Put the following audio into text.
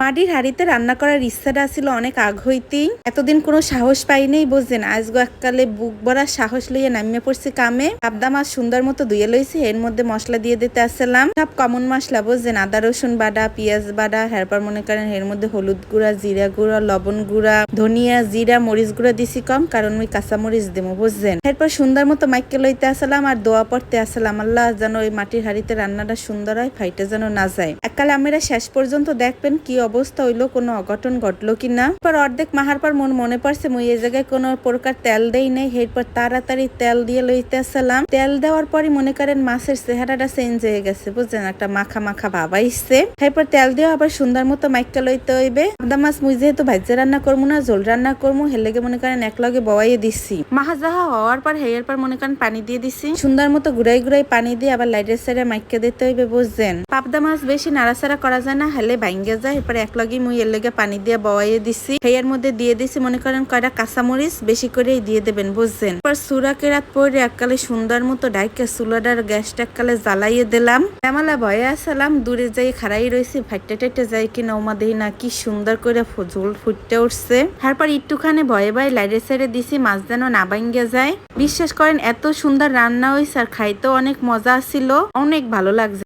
মাটির হাড়িতে রান্না করার ইচ্ছাটা ছিল অনেক আগ হইতেই, এতদিন কোনো সাহস পাইনি বুঝছেন। আজগো এককালে বুক ভরা সাহস লইয়া নামিয়ে পড়ছি কামে। পাবদা মাছ সুন্দর মতো ধুয়ে লইছি, এর মধ্যে মশলা দিয়ে দিতে আসলাম, সব কমন মশলা বুঝছেন, আদা রসুন বাটা, পেঁয়াজ বাটা, হেরপর মনে করেন এর মধ্যে হলুদ গুঁড়া, জিরা গুঁড়া, লবণ গুঁড়া, ধনিয়া জিরা মরিচ গুঁড়া দিছি কম, কারণ ওই কাঁচা মরিচ দেবো বুঝছেন। এরপর সুন্দর মতো মাইকে লইতে আসলাম আর দোয়া পড়তে আসলাম, আল্লাহ যেন ওই মাটির হাড়িতে রান্নাটা সুন্দর হয়, ফাইটে যেন না যায়। এককালে আমরা শেষ পর্যন্ত দেখবেন কি অবস্থা হইলো, কোনো অঘটন ঘটলো কিনা। পর অর্ধেক মাহার পর মনে পড়ছে মুই এই জায়গায় কোনো প্রকার তেল দেই নাই। এরপর তাড়াতাড়ি তেল দিয়ে লইতে আসলাম। তেল দেওয়ার পরই মনে করেন মাছের চেহারাটা চেঞ্জ হয়ে গেছে বুঝছেন, একটা মাখা মাখা ভাব আইছে। এরপর তেল দিয়ে আবার সুন্দর মতো মাইকা লইতে হইবে। পাবদা মাছ মুই যেহেতু ভাজ্যে রান্না করবো না, ঝোল রান্না করবো, হের লেগে মনে করেন একলগে বওয়াইয়ে দিচ্ছি। মাহা যাহা হওয়ার পর হেয়ার পর মনে করেন পানি দিয়ে দিছি, সুন্দর মতো ঘুরাই ঘুরাই পানি দিয়ে আবার লাইটের সাইডে মাইকা দিতে হইবে বুঝছেন। পাবদা মাছ বেশি নাড়াচাড়া করা যায় না, হেলে ভাঙ্গে যায়। এরপরে একলগে মুই এর লেগে পানি দিয়ে বওয়াইয়ে দিছি। হেয়ার মধ্যে দিয়ে দিছি মনে করেন কয়টা কাঁচামরিচ, বেশি করেই দিয়ে দেবেন বুঝছেন। এরপর সুরা কেরাত পরে এককালে সুন্দর মতো ডাইকে চুলাটার গ্যাসটা এককালে জ্বালাইয়ে দিলাম। এমালা ভয়ে আসলাম, দূরে যাই খাড়াই রয়েছি, ফাইটে টাইটে যাই কিনা ওমা দেই না কি সুন্দর করে ঝোল ফুটতে উঠছে। তারপর একটুখানি ভয়ে ভয়ে লাইটের সাইডে দিছি, মাছ যেন না ভাঙ্গে যায়। বিশ্বাস করেন এত সুন্দর রান্না হয়েছে আর খাইতেও অনেক মজা ছিল, অনেক ভালো লাগছে।